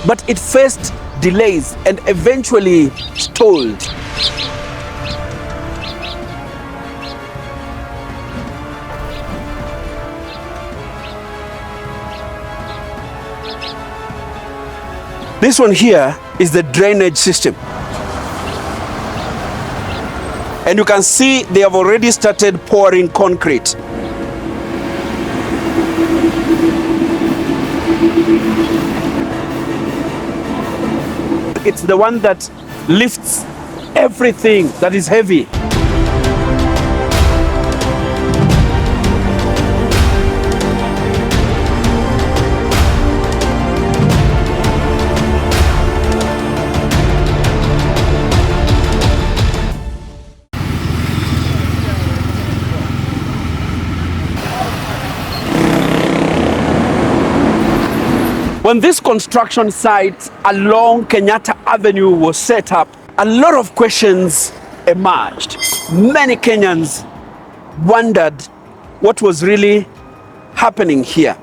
but it faced delays and eventually stalled. This one here is the drainage system. And you can see they have already started pouring concrete. It's the one that lifts everything that is heavy. When this construction site along Kenyatta Avenue was set up, a lot of questions emerged. Many Kenyans wondered what was really happening here.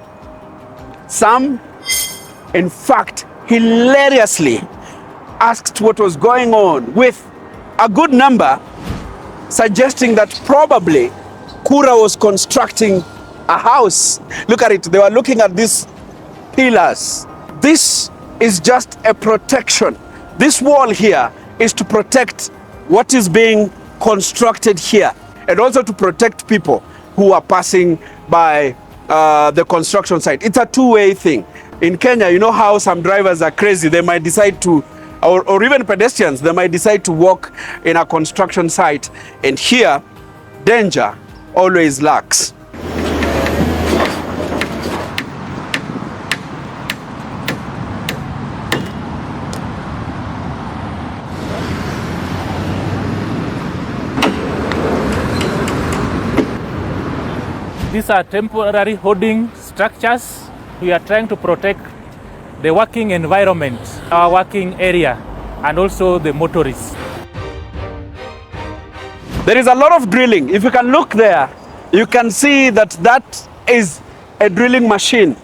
Some, in fact, hilariously asked what was going on, with a good number suggesting that probably Kura was constructing a house. Look at it, they were looking at this pillars. This is just a protection. This wall here is to protect what is being constructed here, and also to protect people who are passing by the construction site. It's a two-way thing. In Kenya, you know how some drivers are crazy. They might decide to, or even pedestrians, they might decide to walk in a construction site. And here, danger always lurks. These are temporary holding structures. We are trying to protect the working environment, our working area, and also the motorists. There is a lot of drilling. If you can look there, you can see that that is a drilling machine,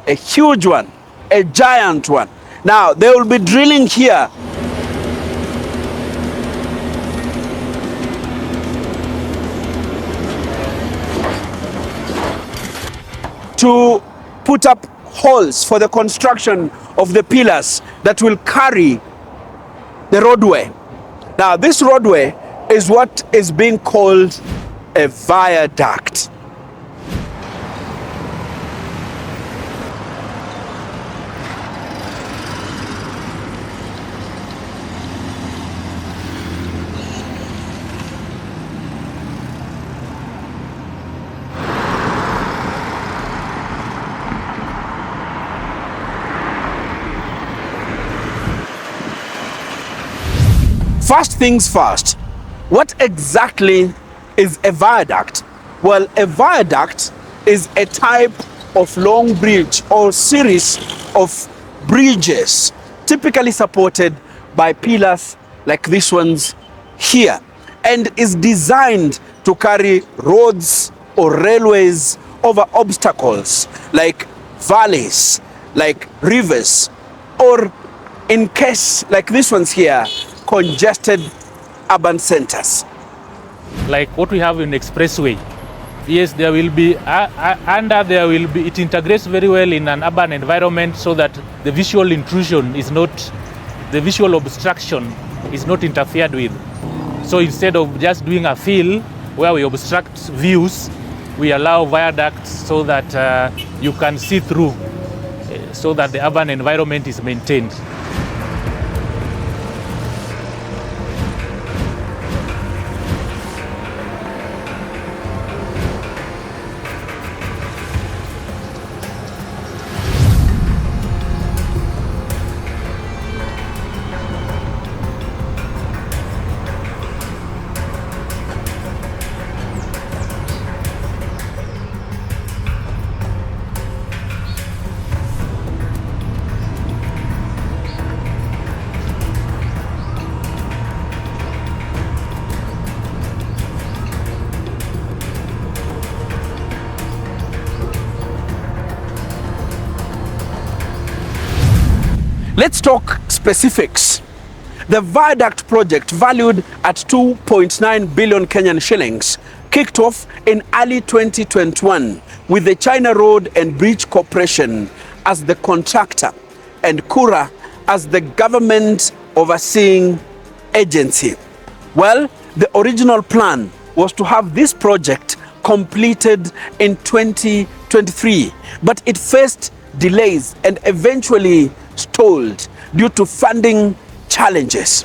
a huge one, a giant one. Now, they will be drilling here. To put up holes for the construction of the pillars that will carry the roadway. Now, this roadway is what is being called a viaduct. First things first, what exactly is a viaduct? Well, a viaduct is a type of long bridge or series of bridges, typically supported by pillars like these ones here, and is designed to carry roads or railways over obstacles like valleys, like rivers, or in case like these ones here, congested urban centers. Like what we have in expressway. Yes, there will be, it integrates very well in an urban environment so that the visual intrusion is not, the visual obstruction is not interfered with. So instead of just doing a fill where we obstruct views, we allow viaducts so that you can see through, so that the urban environment is maintained. Let's talk specifics. The Viaduct project, valued at 2.9 billion Kenyan shillings, kicked off in early 2021 with the China Road and Bridge Corporation as the contractor and Kura as the government overseeing agency. Well, the original plan was to have this project completed in 2023, but it faced delays and eventually stalled due to funding challenges.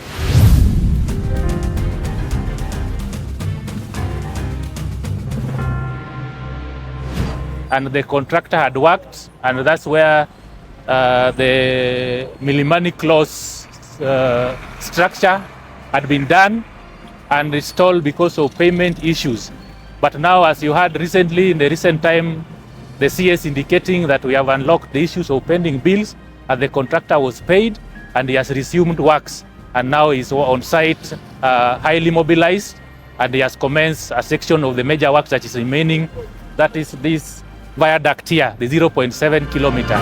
And the contractor had worked, and that's where the Milimani clause structure had been done and installed because of payment issues. But now, as you heard recently, in the recent time, the CS indicating that we have unlocked the issues of pending bills, and the contractor was paid and he has resumed works, and now he's on site, highly mobilized, and he has commenced a section of the major works that is remaining. That is this viaduct here, the 0.7 kilometer.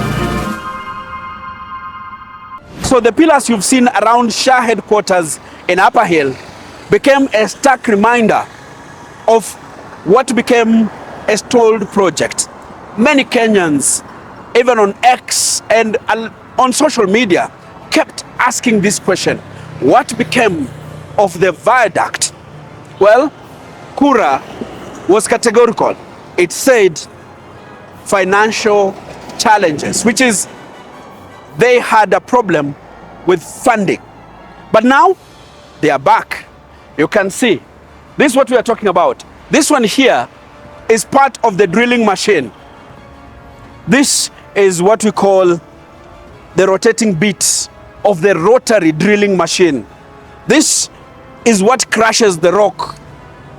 So the pillars you've seen around Shah headquarters in Upper Hill became a stark reminder of what became a stalled project. Many Kenyans, even on X and on social media, kept asking this question: what became of the viaduct? Well, Kura was categorical. It said financial challenges, which is they had a problem with funding. But now they are back. You can see, this is what we are talking about. This one here is part of the drilling machine. This is what we call the rotating bits of the rotary drilling machine. This is what crushes the rock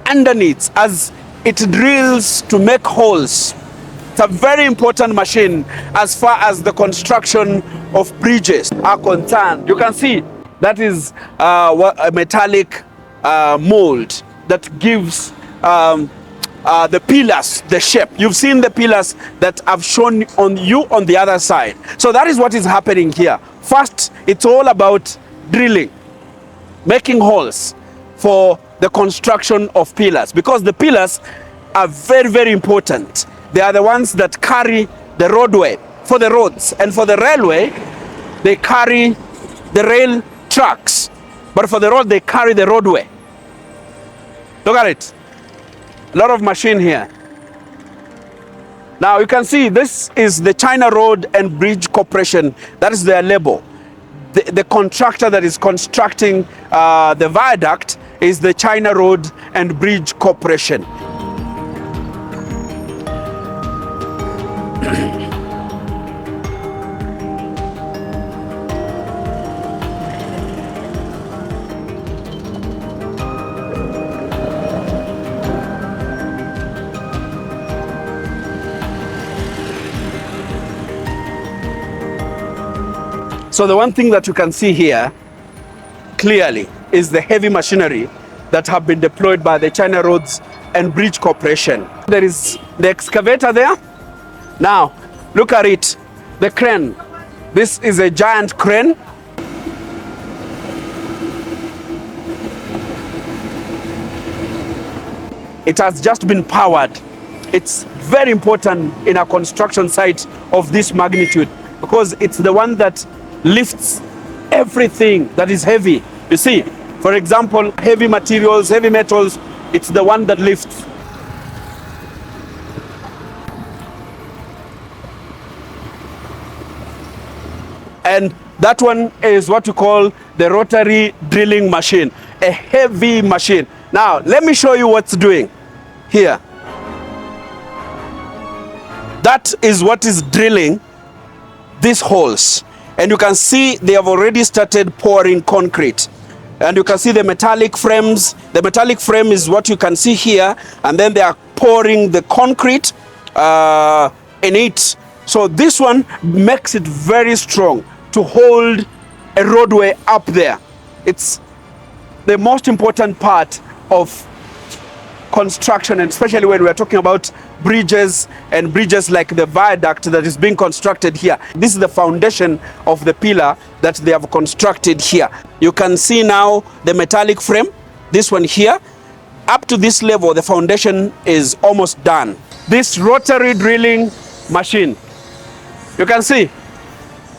underneath as it drills to make holes. It's a very important machine as far as the construction of bridges are concerned. You can see that is a metallic mold that gives the pillars the shape. You've seen the pillars that I've shown on you on the other side. So that is what is happening here. First, it's all about drilling, making holes for the construction of pillars, because the pillars are very, very important. They are the ones that carry the roadway for the roads, and for the railway, they carry the rail tracks. But for the road, they carry the roadway. Look at it. A lot of machine here. Now you can see this is the China Road and Bridge Corporation. That is their label. The contractor that is constructing the viaduct is the China Road and Bridge Corporation. So the one thing that you can see here clearly is the heavy machinery that have been deployed by the China Roads and Bridge Corporation. There is the excavator there. Now, look at it, the crane. This is a giant crane. It has just been powered. It's very important in a construction site of this magnitude because it's the one that lifts everything that is heavy. You see, for example, heavy materials, heavy metals, it's the one that lifts. And that one is what we call the rotary drilling machine, a heavy machine. Now, let me show you what's doing here. That is what is drilling these holes. And you can see they have already started pouring concrete. And you can see the metallic frames. The metallic frame is what you can see here. And then they are pouring the concrete in it. So this one makes it very strong to hold a roadway up there. It's the most important part of construction, and especially when we are talking about bridges and bridges like the viaduct that is being constructed here. This is the foundation of the pillar that they have constructed here. You can see now the metallic frame, this one here. Up to this level, the foundation is almost done. This rotary drilling machine, you can see,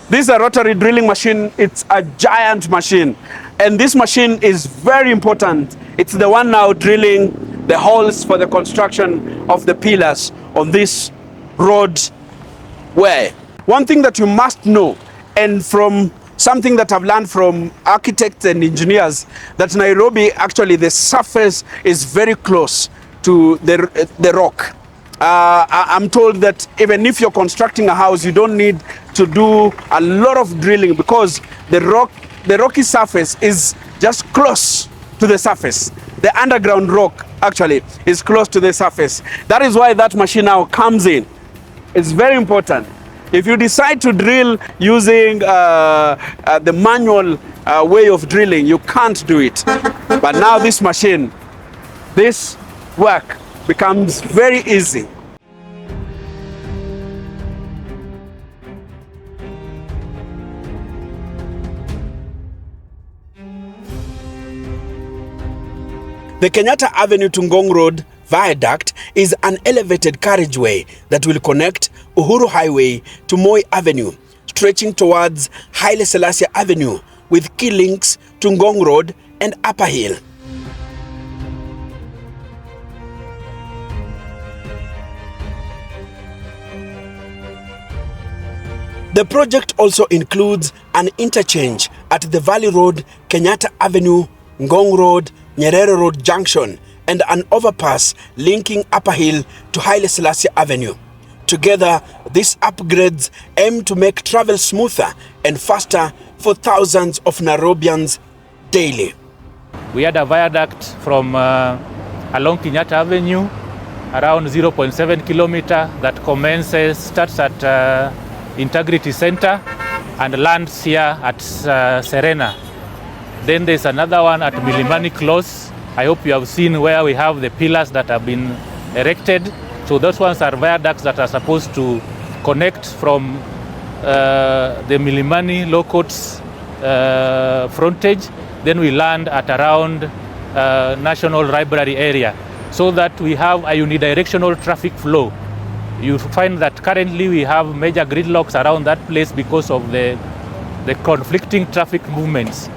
this is a rotary drilling machine. It's a giant machine. And this machine is very important. It's the one now drilling the holes for the construction of the pillars on this roadway. One thing that you must know, and from something that I've learned from architects and engineers, that Nairobi, actually the surface is very close to the rock. I'm told that even if you're constructing a house, you don't need to do a lot of drilling because the rocky surface is just close to the surface. The underground rock actually is close to the surface. That is why that machine now comes in. It's very important. If you decide to drill using the manual way of drilling, you can't do it. But now this machine, this work becomes very easy. The Kenyatta Avenue to Ngong Road Viaduct is an elevated carriageway that will connect Uhuru Highway to Moi Avenue, stretching towards Haile Selassie Avenue with key links to Ngong Road and Upper Hill. The project also includes an interchange at the Valley Road, Kenyatta Avenue, Ngong Road, Nyerere Road Junction, and an overpass linking Upper Hill to Haile Selassie Avenue. Together, these upgrades aim to make travel smoother and faster for thousands of Nairobians daily. We had a viaduct from along Kenyatta Avenue, around 0.7 kilometer, that starts at Integrity Center and lands here at Serena. Then there's another one at Milimani Close. I hope you have seen where we have the pillars that have been erected. So those ones are viaducts that are supposed to connect from the Milimani Low Courts frontage. Then we land at around National Library area so that we have a unidirectional traffic flow. You find that currently we have major gridlocks around that place because of the conflicting traffic movements.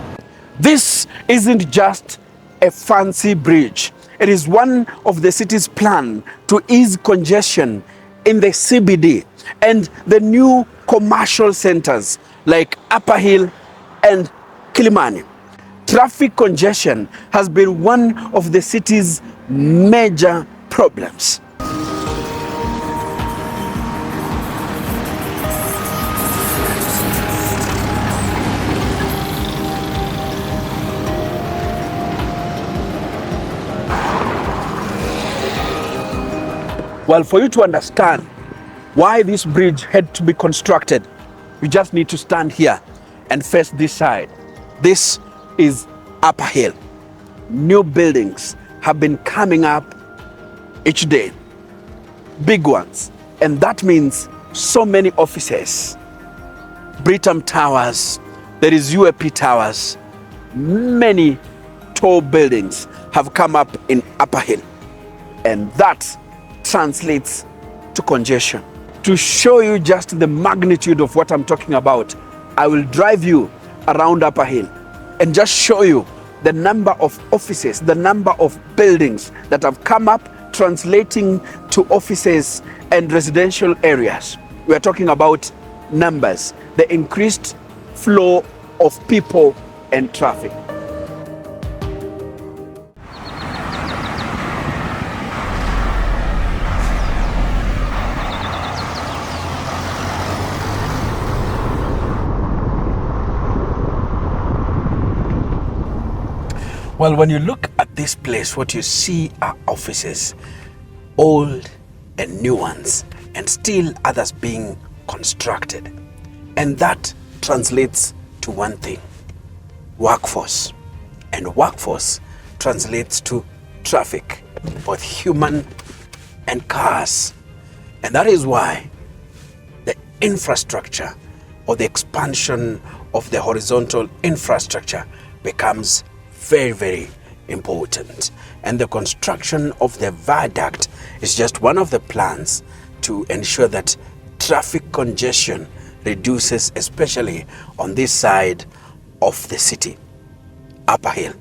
This isn't just a fancy bridge. It is one of the city's plan to ease congestion in the CBD and the new commercial centers like Upper Hill and Kilimani. Traffic congestion has been one of the city's major problems. Well, for you to understand why this bridge had to be constructed, you just need to stand here and face this side. This is Upper Hill. New buildings have been coming up each day, big ones. And that means so many offices. Britam Towers, there is UAP Towers. Many tall buildings have come up in Upper Hill. And that translates to congestion. To show you just the magnitude of what I'm talking about, I will drive you around Upper Hill and just show you the number of offices, the number of buildings that have come up, translating to offices and residential areas. We are talking about numbers, the increased flow of people and traffic. Well, when you look at this place, what you see are offices, old and new ones, and still others being constructed. And that translates to one thing: workforce. And workforce translates to traffic, both human and cars. And that is why the infrastructure or the expansion of the horizontal infrastructure becomes very, very important. And the construction of the viaduct is just one of the plans to ensure that traffic congestion reduces, especially on this side of the city, Upper Hill.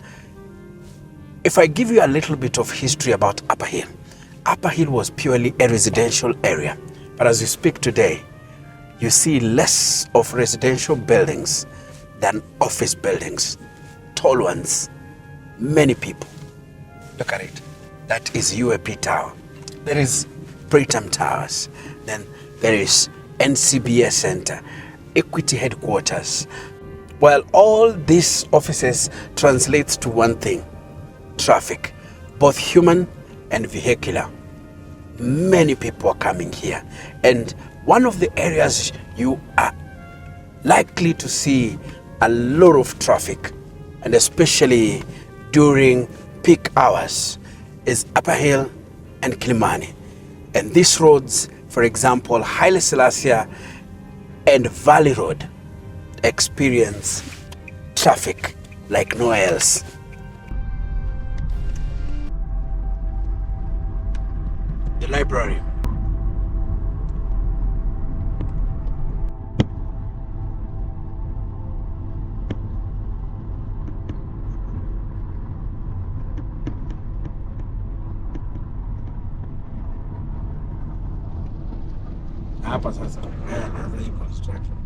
If I give you a little bit of history about Upper Hill, Upper Hill was purely a residential area. But as we speak today, you see less of residential buildings than office buildings, tall ones, many people. Look at it. That is UAP Tower. There is Brigham Towers. Then there is NCBS Center, Equity Headquarters. Well, all these offices translates to one thing: traffic, both human and vehicular. Many people are coming here. And one of the areas you are likely to see a lot of traffic, and especially during peak hours, is Upper Hill and Kilimani. And these roads, for example, Haile Selassie and Valley Road, experience traffic like nowhere else. The library. Hapa sasa hii construction.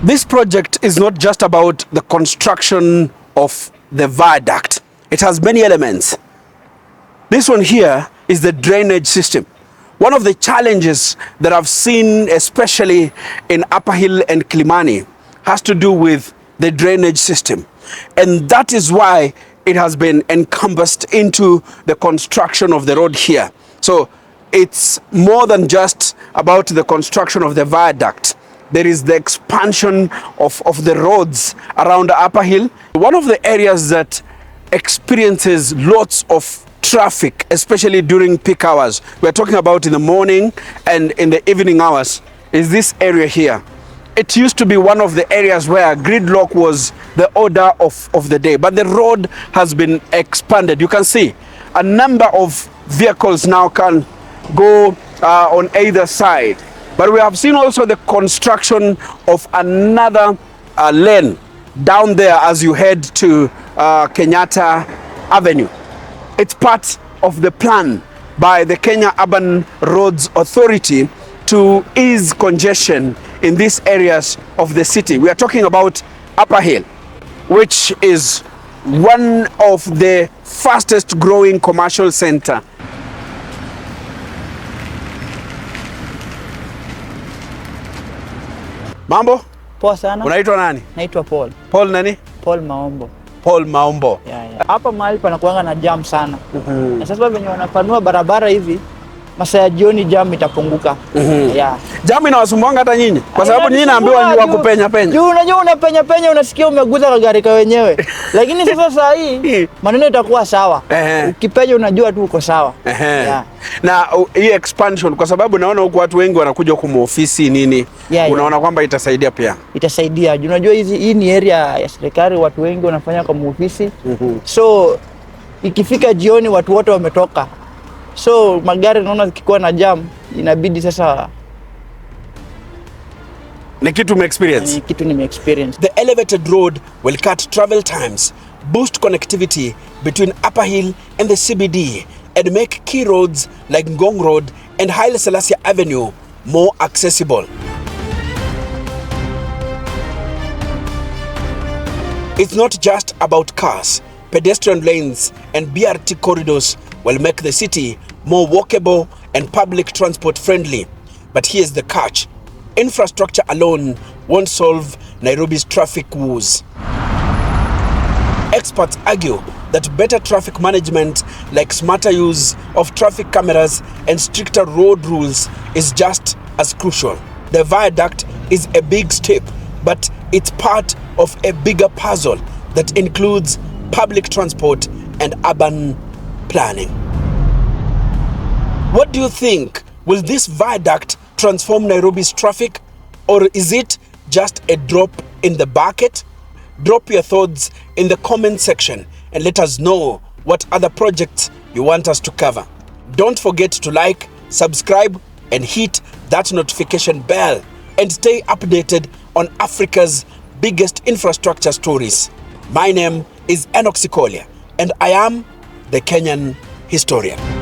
This project is not just about the construction of the viaduct. It has many elements. This one here is the drainage system. One of the challenges that I've seen, especially in Upper Hill and Kilimani, has to do with the drainage system. And that is why it has been encompassed into the construction of the road here. So it's more than just about the construction of the viaduct. There is the expansion of the roads around Upper Hill. One of the areas that experiences lots of traffic, especially during peak hours, we're talking about in the morning and in the evening hours, is this area here. It used to be one of the areas where gridlock was the order of the day, but the road has been expanded. You can see a number of vehicles now can go on either side. But we have seen also the construction of another lane down there as you head to Kenyatta Avenue. It's part of the plan by the Kenya Urban Roads Authority to ease congestion in these areas of the city. We are talking about Upper Hill, which is one of the fastest growing commercial center. Mambo? Poa sana. Unaitwa nani? Naitwa Paul. Paul nani? Paul Maombo. Paul Maombo. Hapa mahali panakuanga na jam sana. Na sasa venye wanapanua barabara hivi, masaa ya jioni jam itapunguka. Jam inawasumbuanga hata nyinyi? Kwa sababu nyinyi naambiwa ni wa kupenya penya. Juu unajua unapenya penya unasikia umeguza kagari ka wenyewe. Lakini sasa saa hii maneno itakuwa sawa. Ukipenya unajua tu uko sawa. Na hii expansion, kwa sababu naona huko watu wengi wanakuja huko ofisi nini, unaona kwamba itasaidia pia? Itasaidia. Unajua hii ni area ya serikali, watu wengi wanafanya kwa ofisi. So ikifika jioni watu wote wametoka. So magari naona zikikuwa na jam inabidi sasa ni kitu experience. Ni kitu experience. The elevated road will cut travel times, boost connectivity between Upper Hill and the CBD, and make key roads like Ngong Road and Haile Selassie Avenue more accessible. It's not just about cars. Pedestrian lanes and BRT corridors will make the city more walkable and public transport friendly. But here's the catch. Infrastructure alone won't solve Nairobi's traffic woes. Experts argue that better traffic management, like smarter use of traffic cameras and stricter road rules, is just as crucial. The viaduct is a big step, but it's part of a bigger puzzle that includes public transport and urban planning. What do you think? Will this viaduct transform Nairobi's traffic, or is it just a drop in the bucket? Drop your thoughts in the comment section and let us know what other projects you want us to cover. Don't forget to like, subscribe, and hit that notification bell and stay updated on Africa's biggest infrastructure stories. My name is Enoch Sikolia, and I am the Kenyan historian.